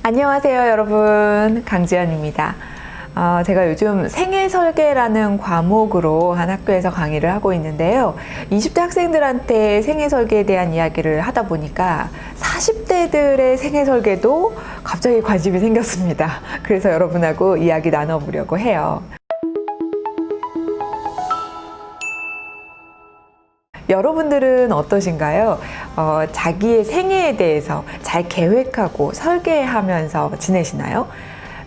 안녕하세요, 여러분. 강지연입니다. 제가 요즘 생애 설계라는 과목으로 한 학교에서 강의를 하고 있는데요. 20대 학생들한테 생애 설계에 대한 이야기를 하다 보니까 40대들의 생애 설계도 갑자기 관심이 생겼습니다. 그래서 여러분하고 이야기 나눠보려고 해요. 여러분들은 어떠신가요? 자기의 생애에 대해서 잘 계획하고 설계하면서 지내시나요?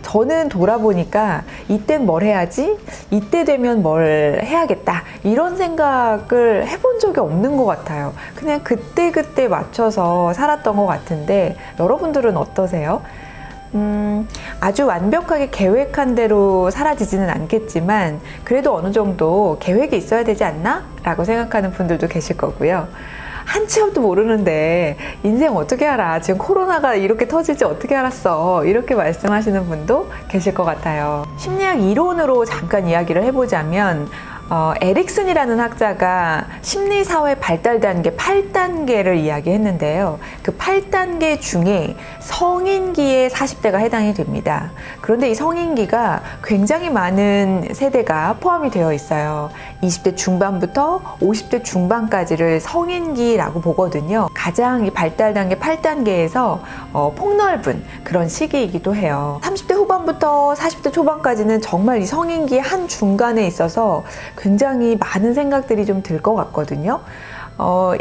저는 돌아보니까 이땐 뭘 해야지? 이때 되면 뭘 해야겠다. 이런 생각을 해본 적이 없는 것 같아요. 그냥 그때그때 맞춰서 살았던 것 같은데 여러분들은 어떠세요? 아주 완벽하게 계획한 대로 사라지지는 않겠지만 그래도 어느 정도 계획이 있어야 되지 않나? 라고 생각하는 분들도 계실 거고요. 한치 앞도 모르는데 인생 어떻게 알아? 지금 코로나가 이렇게 터질지 어떻게 알았어? 이렇게 말씀하시는 분도 계실 것 같아요. 심리학 이론으로 잠깐 이야기를 해보자면 에릭슨이라는 학자가 심리사회 발달 단계 8단계를 이야기했는데요. 그 8단계 중에 성인기에 40대가 해당이 됩니다. 그런데 이 성인기가 굉장히 많은 세대가 포함이 되어 있어요. 20대 중반부터 50대 중반까지를 성인기라고 보거든요. 가장 이 발달 단계 8단계에서 폭넓은 그런 시기이기도 해요. 30대 후반부터 40대 초반까지는 정말 이 성인기의 한 중간에 있어서 굉장히 많은 생각들이 좀 들 것 같거든요.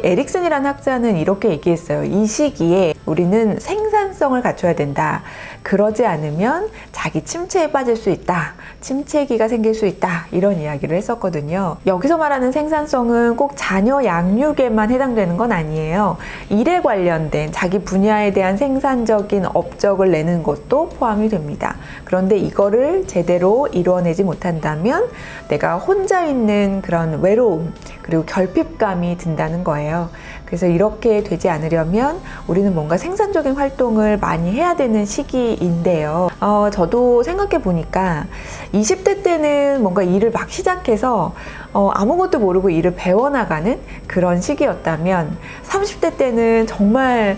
에릭슨이라는 학자는 이렇게 얘기했어요. 이 시기에 우리는 생산성을 갖춰야 된다. 그러지 않으면 자기 침체에 빠질 수 있다. 침체기가 생길 수 있다. 이런 이야기를 했었거든요. 여기서 말하는 생산성은 꼭 자녀 양육에만 해당되는 건 아니에요. 일에 관련된 자기 분야에 대한 생산적인 업적을 내는 것도 포함이 됩니다. 그런데 이거를 제대로 이루어내지 못한다면 내가 혼자 있는 그런 외로움 그리고 결핍감이 든다는 거예요. 그래서 이렇게 되지 않으려면 우리는 뭔가 생산적인 활동을 많이 해야 되는 시기인데요. 저도 생각해 보니까 20대 때는 뭔가 일을 막 시작해서 아무것도 모르고 일을 배워나가는 그런 시기였다면 30대 때는 정말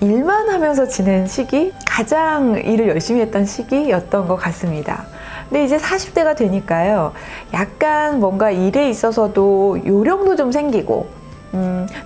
일만 하면서 지낸 시기? 가장 일을 열심히 했던 시기였던 것 같습니다. 근데 이제 40대가 되니까요. 약간 뭔가 일에 있어서도 요령도 좀 생기고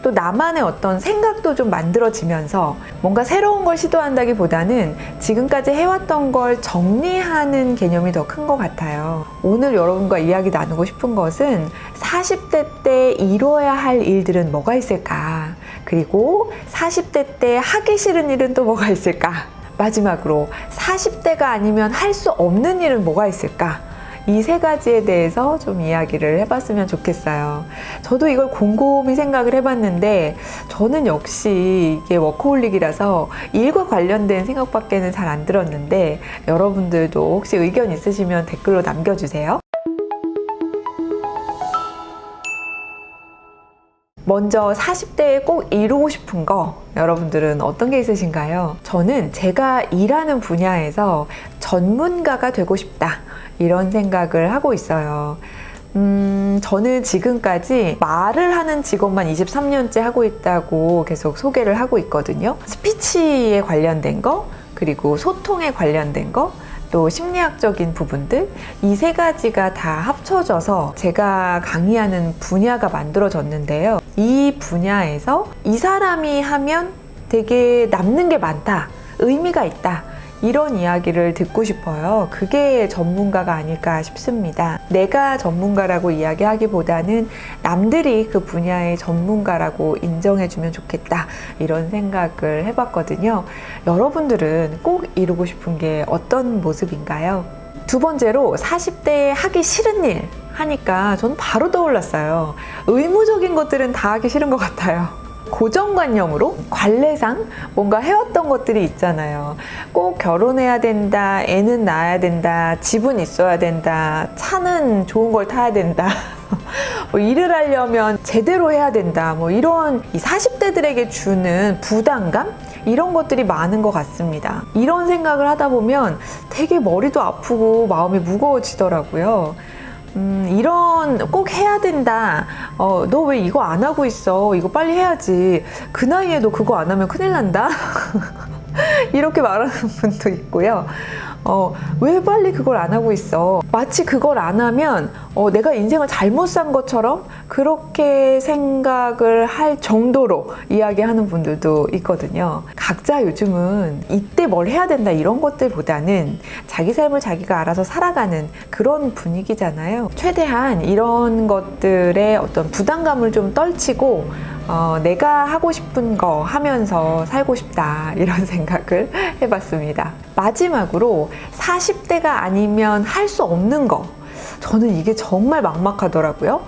또 나만의 어떤 생각도 좀 만들어지면서 뭔가 새로운 걸 시도한다기보다는 지금까지 해왔던 걸 정리하는 개념이 더 큰 것 같아요. 오늘 여러분과 이야기 나누고 싶은 것은 40대 때 이뤄야 할 일들은 뭐가 있을까? 그리고 40대 때 하기 싫은 일은 또 뭐가 있을까? 마지막으로 40대가 아니면 할 수 없는 일은 뭐가 있을까? 이 세 가지에 대해서 좀 이야기를 해봤으면 좋겠어요. 저도 이걸 곰곰이 생각을 해봤는데 저는 역시 이게 워커홀릭이라서 일과 관련된 생각밖에는 잘 안 들었는데 여러분들도 혹시 의견 있으시면 댓글로 남겨주세요. 먼저 40대에 꼭 이루고 싶은 거 여러분들은 어떤 게 있으신가요? 저는 제가 일하는 분야에서 전문가가 되고 싶다 이런 생각을 하고 있어요. 저는 지금까지 말을 하는 직업만 23년째 하고 있다고 계속 소개를 하고 있거든요. 스피치에 관련된 거 그리고 소통에 관련된 거 또 심리학적인 부분들 이 세 가지가 다 합쳐져서 제가 강의하는 분야가 만들어졌는데요. 이 분야에서 이 사람이 하면 되게 남는 게 많다, 의미가 있다 이런 이야기를 듣고 싶어요. 그게 전문가가 아닐까 싶습니다. 내가 전문가라고 이야기하기보다는 남들이 그 분야의 전문가라고 인정해주면 좋겠다 이런 생각을 해봤거든요. 여러분들은 꼭 이루고 싶은 게 어떤 모습인가요? 두 번째로 40대에 하기 싫은 일 하니까 저는 바로 떠올랐어요. 의무적인 것들은 다 하기 싫은 것 같아요. 고정관념으로 관례상 뭔가 해왔던 것들이 있잖아요. 꼭 결혼해야 된다, 애는 낳아야 된다, 집은 있어야 된다, 차는 좋은 걸 타야 된다. 일을 하려면 제대로 해야 된다. 이런 이 40대들에게 주는 부담감? 이런 것들이 많은 것 같습니다. 이런 생각을 하다 보면 되게 머리도 아프고 마음이 무거워지더라고요. 이런 꼭 해야 된다. 너 왜 이거 안 하고 있어? 이거 빨리 해야지. 그 나이에도 그거 안 하면 큰일 난다. 이렇게 말하는 분도 있고요. 왜 빨리 그걸 안 하고 있어? 마치 그걸 안 하면 내가 인생을 잘못 산 것처럼 그렇게 생각을 할 정도로 이야기하는 분들도 있거든요. 각자 요즘은 이때 뭘 해야 된다 이런 것들보다는 자기 삶을 자기가 알아서 살아가는 그런 분위기잖아요. 최대한 이런 것들의 어떤 부담감을 좀 떨치고 내가 하고 싶은 거 하면서 살고 싶다 이런 생각을 해봤습니다. 마지막으로 40대가 아니면 할 수 없는 거, 저는 이게 정말 막막하더라고요.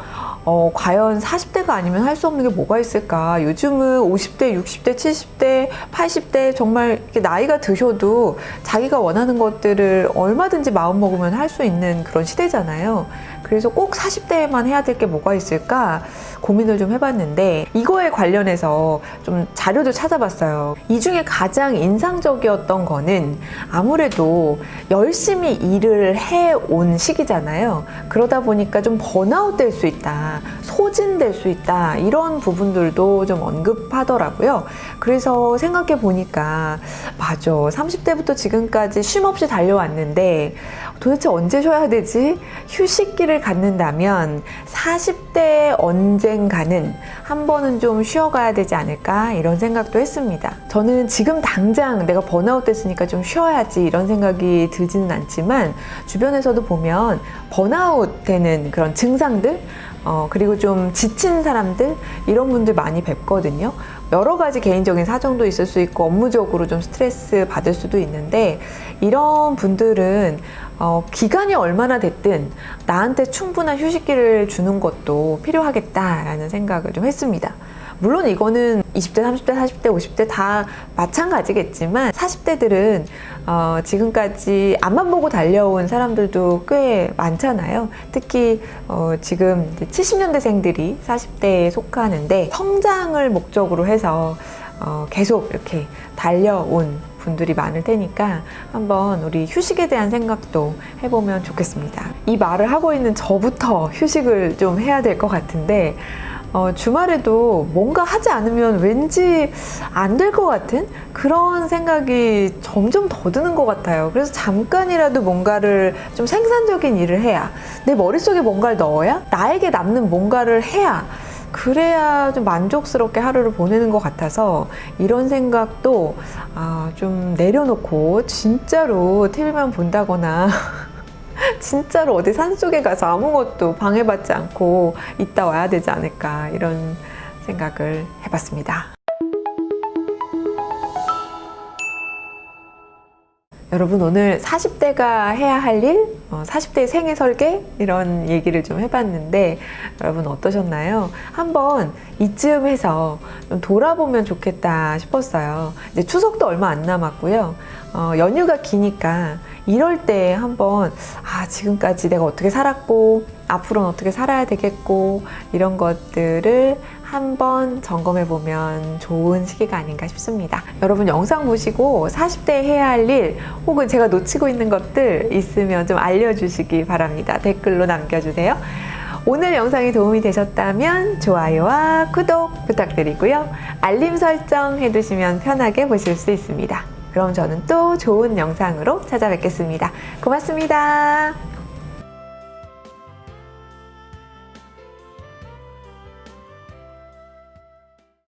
과연 40대가 아니면 할 수 없는 게 뭐가 있을까? 요즘은 50대, 60대, 70대, 80대 정말 이렇게 나이가 드셔도 자기가 원하는 것들을 얼마든지 마음먹으면 할 수 있는 그런 시대잖아요. 그래서 꼭 40대에만 해야 될 게 뭐가 있을까 고민을 좀 해봤는데, 이거에 관련해서 좀 자료도 찾아봤어요. 이 중에 가장 인상적이었던 거는 아무래도 열심히 일을 해온 시기잖아요. 그러다 보니까 좀 번아웃 될 수 있다, 소진될 수 있다, 이런 부분들도 좀 언급하더라고요. 그래서 생각해 보니까 맞아, 30대부터 지금까지 쉼 없이 달려왔는데 도대체 언제 쉬어야 되지? 휴식기를 갖는다면 40대 언젠가는 한 번은 좀 쉬어가야 되지 않을까, 이런 생각도 했습니다. 저는 지금 당장 내가 번아웃 됐으니까 좀 쉬어야지 이런 생각이 들지는 않지만, 주변에서도 보면 번아웃 되는 그런 증상들, 그리고 좀 지친 사람들, 이런 분들 많이 뵙거든요. 여러 가지 개인적인 사정도 있을 수 있고 업무적으로 좀 스트레스 받을 수도 있는데, 이런 분들은 기간이 얼마나 됐든 나한테 충분한 휴식기를 주는 것도 필요하겠다라는 생각을 좀 했습니다. 물론 이거는 20대, 30대, 40대, 50대 다 마찬가지겠지만 40대들은 지금까지 앞만 보고 달려온 사람들도 꽤 많잖아요. 특히 지금 70년대생들이 40대에 속하는데, 성장을 목적으로 해서 계속 이렇게 달려온 분들이 많을 테니까 한번 우리 휴식에 대한 생각도 해보면 좋겠습니다. 이 말을 하고 있는 저부터 휴식을 좀 해야 될 것 같은데, 주말에도 뭔가 하지 않으면 왠지 안 될 것 같은 그런 생각이 점점 더 드는 것 같아요. 그래서 잠깐이라도 뭔가를 좀 생산적인 일을 해야, 내 머릿속에 뭔가를 넣어야, 나에게 남는 뭔가를 해야, 그래야 좀 만족스럽게 하루를 보내는 것 같아서, 이런 생각도 좀 내려놓고 진짜로 TV만 본다거나 진짜로 어디 산속에 가서 아무것도 방해받지 않고 있다 와야 되지 않을까, 이런 생각을 해봤습니다. 여러분, 오늘 40대가 해야 할 일, 40대의 생애 설계, 이런 얘기를 좀 해봤는데 여러분 어떠셨나요? 한번 이쯤 해서 좀 돌아보면 좋겠다 싶었어요. 이제 추석도 얼마 안 남았고요. 연휴가 기니까 이럴 때 한번 지금까지 내가 어떻게 살았고 앞으로는 어떻게 살아야 되겠고, 이런 것들을 한번 점검해 보면 좋은 시기가 아닌가 싶습니다. 여러분, 영상 보시고 40대에 해야 할 일 혹은 제가 놓치고 있는 것들 있으면 좀 알려주시기 바랍니다. 댓글로 남겨주세요. 오늘 영상이 도움이 되셨다면 좋아요와 구독 부탁드리고요. 알림 설정 해두시면 편하게 보실 수 있습니다. 그럼 저는 또 좋은 영상으로 찾아뵙겠습니다. 고맙습니다.